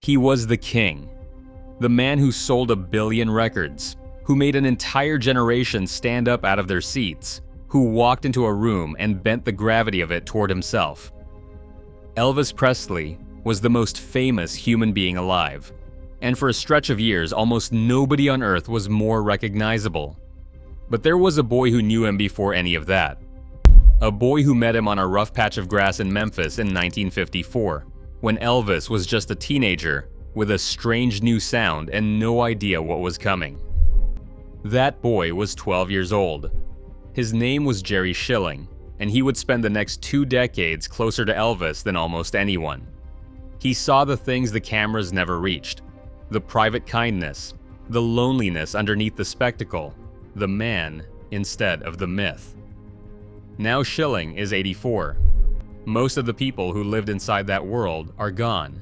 He was the king, the man who sold 1 billion records, who made an entire generation stand up out of their seats, who walked into a room and bent the gravity of it toward himself. Elvis Presley was the most famous human being alive, and for a stretch of years, almost nobody on earth was more recognizable. But there was a boy who knew him before any of that. A boy who met him on a rough patch of grass in Memphis in 1954, when Elvis was just a teenager with a strange new sound and no idea what was coming. That boy was 12 years old. His name was Jerry Schilling, and he would spend the next 2 decades closer to Elvis than almost anyone. He saw the things the cameras never reached, the private kindness, the loneliness underneath the spectacle, the man instead of the myth. Now Schilling is 84. Most of the people who lived inside that world are gone.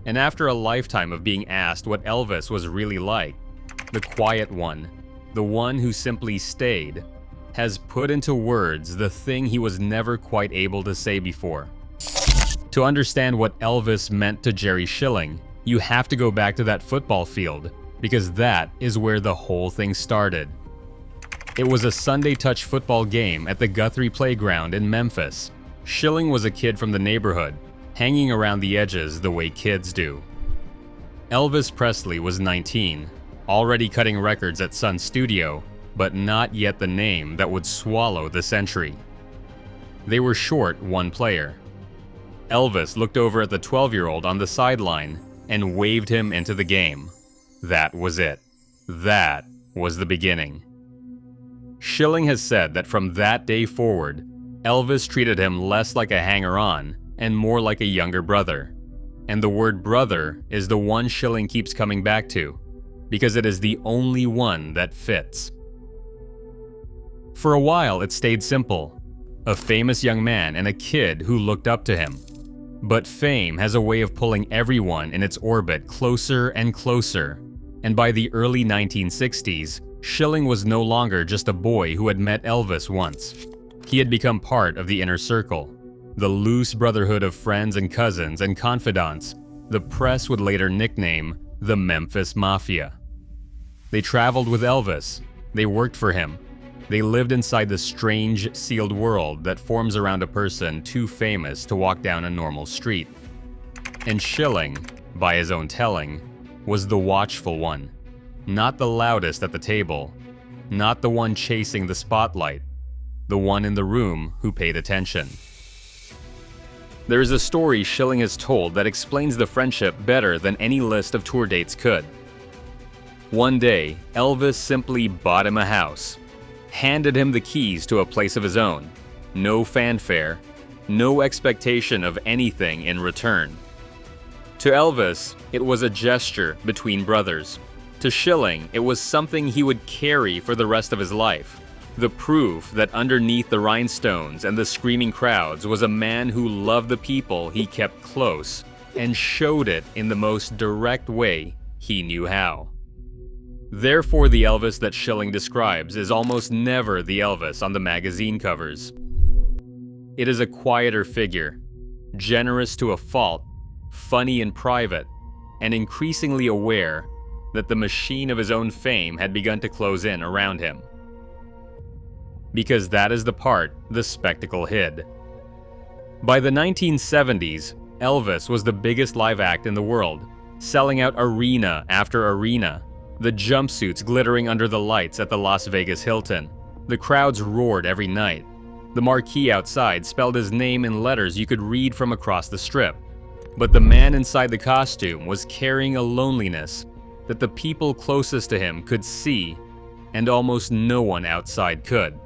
And after a lifetime of being asked what Elvis was really like, the quiet one, the one who simply stayed, has put into words the thing he was never quite able to say before. To understand what Elvis meant to Jerry Schilling, you have to go back to that football field, because that is where the whole thing started. It was a Sunday touch football game at the Guthrie Playground in Memphis. Schilling was a kid from the neighborhood, hanging around the edges the way kids do. Elvis Presley was 19, already cutting records at Sun Studio, but not yet the name that would swallow the century. They were short one player. Elvis looked over at the 12-year-old on the sideline and waved him into the game. That was it. That was the beginning. Schilling has said that from that day forward, Elvis treated him less like a hanger-on and more like a younger brother. And the word brother is the one Schilling keeps coming back to, because it is the only one that fits. For a while, it stayed simple. A famous young man and a kid who looked up to him. But fame has a way of pulling everyone in its orbit closer and closer. And by the early 1960s, Schilling was no longer just a boy who had met Elvis once. He had become part of the inner circle, the loose brotherhood of friends and cousins and confidants the press would later nickname the Memphis Mafia. They traveled with Elvis, they worked for him, they lived inside the strange, sealed world that forms around a person too famous to walk down a normal street. And Schilling, by his own telling, was the watchful one. Not the loudest at the table, not the one chasing the spotlight, the one in the room who paid attention. There is a story Schilling has told that explains the friendship better than any list of tour dates could. One day, Elvis simply bought him a house, handed him the keys to a place of his own, no fanfare, no expectation of anything in return. To Elvis, it was a gesture between brothers. To Schilling, it was something he would carry for the rest of his life. The proof that underneath the rhinestones and the screaming crowds was a man who loved the people he kept close and showed it in the most direct way he knew how. Therefore, the Elvis that Schilling describes is almost never the Elvis on the magazine covers. It is a quieter figure, generous to a fault, funny in private, and increasingly aware that the machine of his own fame had begun to close in around him. Because that is the part the spectacle hid. By the 1970s, Elvis was the biggest live act in the world, selling out arena after arena, the jumpsuits glittering under the lights at the Las Vegas Hilton. The crowds roared every night. The marquee outside spelled his name in letters you could read from across the strip. But the man inside the costume was carrying a loneliness that the people closest to him could see, and almost no one outside could.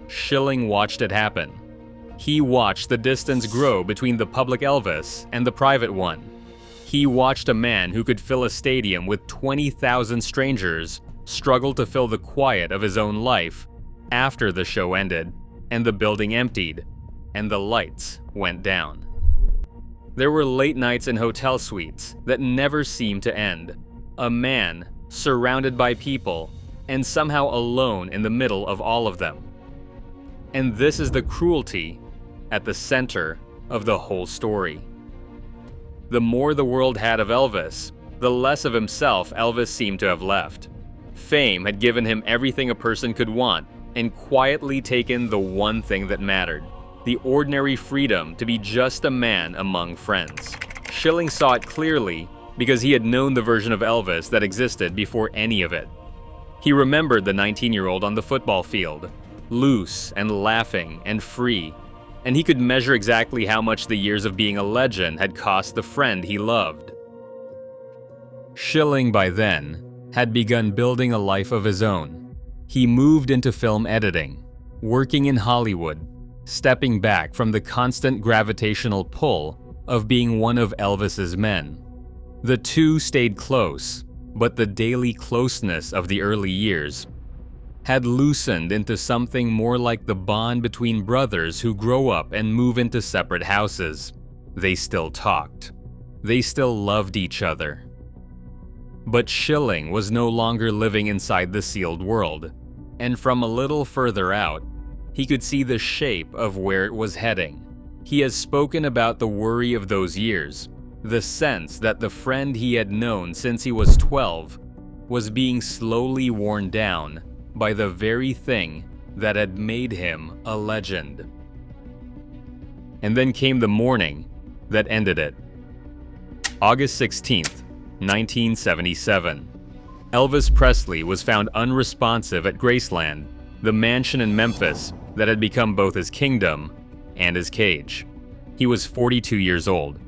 Schilling watched it happen. He watched the distance grow between the public Elvis and the private one. He watched a man who could fill a stadium with 20,000 strangers struggle to fill the quiet of his own life after the show ended, and the building emptied, and the lights went down. There were late nights in hotel suites that never seemed to end. A man surrounded by people and somehow alone in the middle of all of them. And this is the cruelty at the center of the whole story. The more the world had of Elvis, the less of himself Elvis seemed to have left. Fame had given him everything a person could want and quietly taken the one thing that mattered, the ordinary freedom to be just a man among friends. Schilling saw it clearly because he had known the version of Elvis that existed before any of it. He remembered the 19-year-old on the football field, loose and laughing and free, and he could measure exactly how much the years of being a legend had cost the friend he loved. Schilling, by then, had begun building a life of his own. He moved into film editing, working in Hollywood, stepping back from the constant gravitational pull of being one of Elvis's men. The two stayed close, but the daily closeness of the early years had loosened into something more like the bond between brothers who grow up and move into separate houses. They still talked. They still loved each other. But Schilling was no longer living inside the sealed world, and from a little further out, he could see the shape of where it was heading. He has spoken about the worry of those years, the sense that the friend he had known since he was 12 was being slowly worn down by the very thing that had made him a legend. And then came the morning that ended it. August 16th, 1977. Elvis Presley was found unresponsive at Graceland, the mansion in Memphis that had become both his kingdom and his cage. He was 42 years old.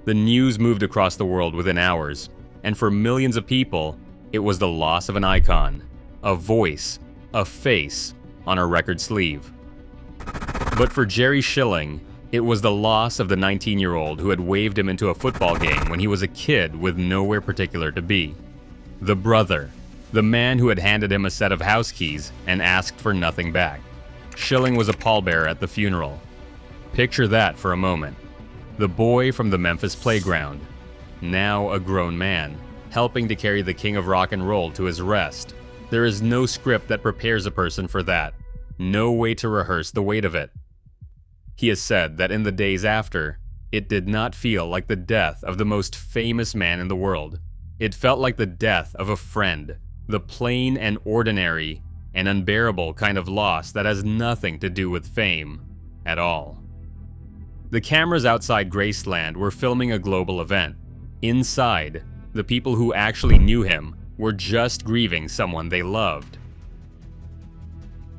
The news moved across the world within hours, and for millions of people, it was the loss of an icon, a voice, a face on a record sleeve. But for Jerry Schilling, it was the loss of the 19-year-old who had waved him into a football game when he was a kid with nowhere particular to be. The brother, the man who had handed him a set of house keys and asked for nothing back. Schilling was a pallbearer at the funeral. Picture that for a moment. The boy from the Memphis playground, now a grown man, helping to carry the king of rock and roll to his rest. There is no script that prepares a person for that, no way to rehearse the weight of it. He has said that in the days after, it did not feel like the death of the most famous man in the world. It felt like the death of a friend, the plain and ordinary and unbearable kind of loss that has nothing to do with fame at all. The cameras outside Graceland were filming a global event. Inside, the people who actually knew him were just grieving someone they loved.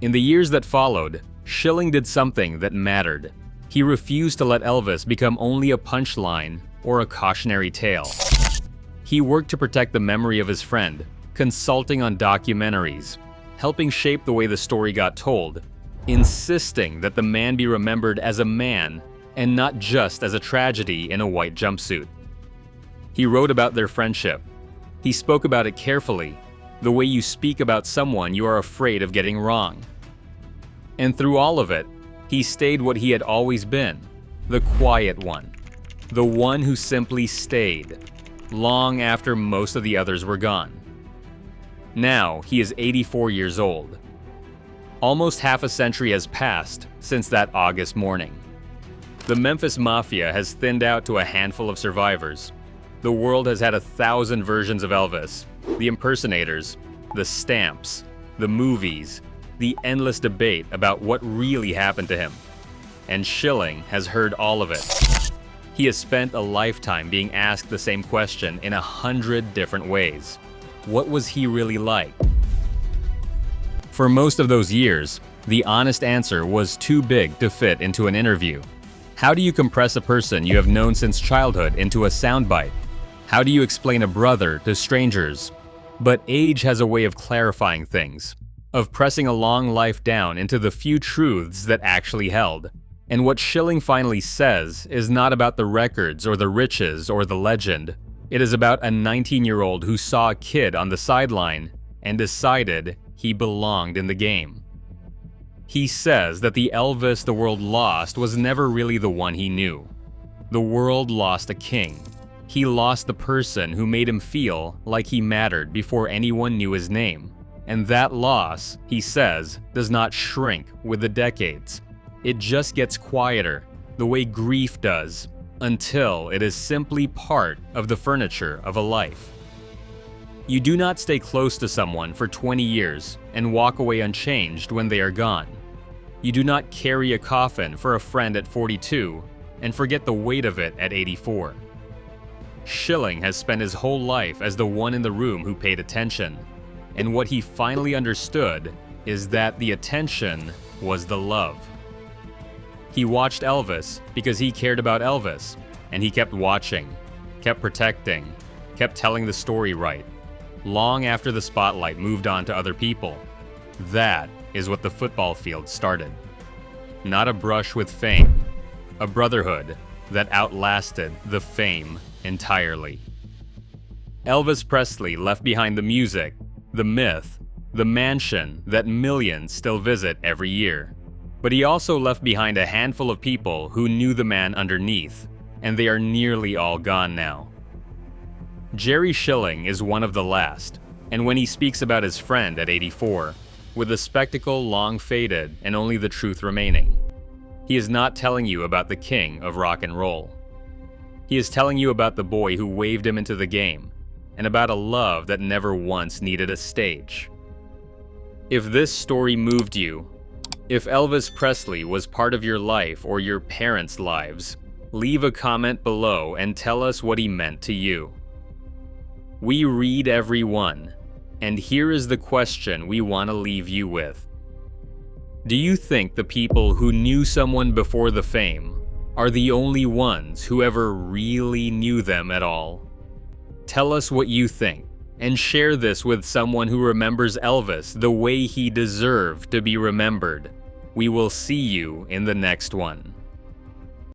In the years that followed, Schilling did something that mattered. He refused to let Elvis become only a punchline or a cautionary tale. He worked to protect the memory of his friend, consulting on documentaries, helping shape the way the story got told, insisting that the man be remembered as a man and not just as a tragedy in a white jumpsuit. He wrote about their friendship. He spoke about it carefully, the way you speak about someone you are afraid of getting wrong. And through all of it, he stayed what he had always been, the quiet one, the one who simply stayed, long after most of the others were gone. Now he is 84 years old. Almost half a century has passed since that August morning. The Memphis Mafia has thinned out to a handful of survivors. The world has had 1,000 versions of Elvis, the impersonators, the stamps, the movies, the endless debate about what really happened to him. And Schilling has heard all of it. He has spent a lifetime being asked the same question in 100 different ways. What was he really like? For most of those years, the honest answer was too big to fit into an interview. How do you compress a person you have known since childhood into a soundbite? How do you explain a brother to strangers? But age has a way of clarifying things, of pressing a long life down into the few truths that actually held. And what Schilling finally says is not about the records or the riches or the legend. It is about a 19-year-old who saw a kid on the sideline and decided he belonged in the game. He says that the Elvis the world lost was never really the one he knew. The world lost a king. He lost the person who made him feel like he mattered before anyone knew his name. And that loss, he says, does not shrink with the decades. It just gets quieter, the way grief does, until it is simply part of the furniture of a life. You do not stay close to someone for 20 years and walk away unchanged when they are gone. You do not carry a coffin for a friend at 42 and forget the weight of it at 84. Schilling has spent his whole life as the one in the room who paid attention, and what he finally understood is that the attention was the love. He watched Elvis because he cared about Elvis, and he kept watching, kept protecting, kept telling the story right, long after the spotlight moved on to other people. That is what the football field started. Not a brush with fame, a brotherhood that outlasted the fame entirely. Elvis Presley left behind the music, the myth, the mansion that millions still visit every year. But he also left behind a handful of people who knew the man underneath, and they are nearly all gone now. Jerry Schilling is one of the last, and when he speaks about his friend at 84, with the spectacle long faded and only the truth remaining, he is not telling you about the king of rock and roll. He is telling you about the boy who waved him into the game, and about a love that never once needed a stage. If this story moved you, if Elvis Presley was part of your life or your parents' lives, leave a comment below and tell us what he meant to you. We read every one, and here is the question we want to leave you with. Do you think the people who knew someone before the fame are the only ones who ever really knew them at all? Tell us what you think, and share this with someone who remembers Elvis the way he deserved to be remembered. We will see you in the next one.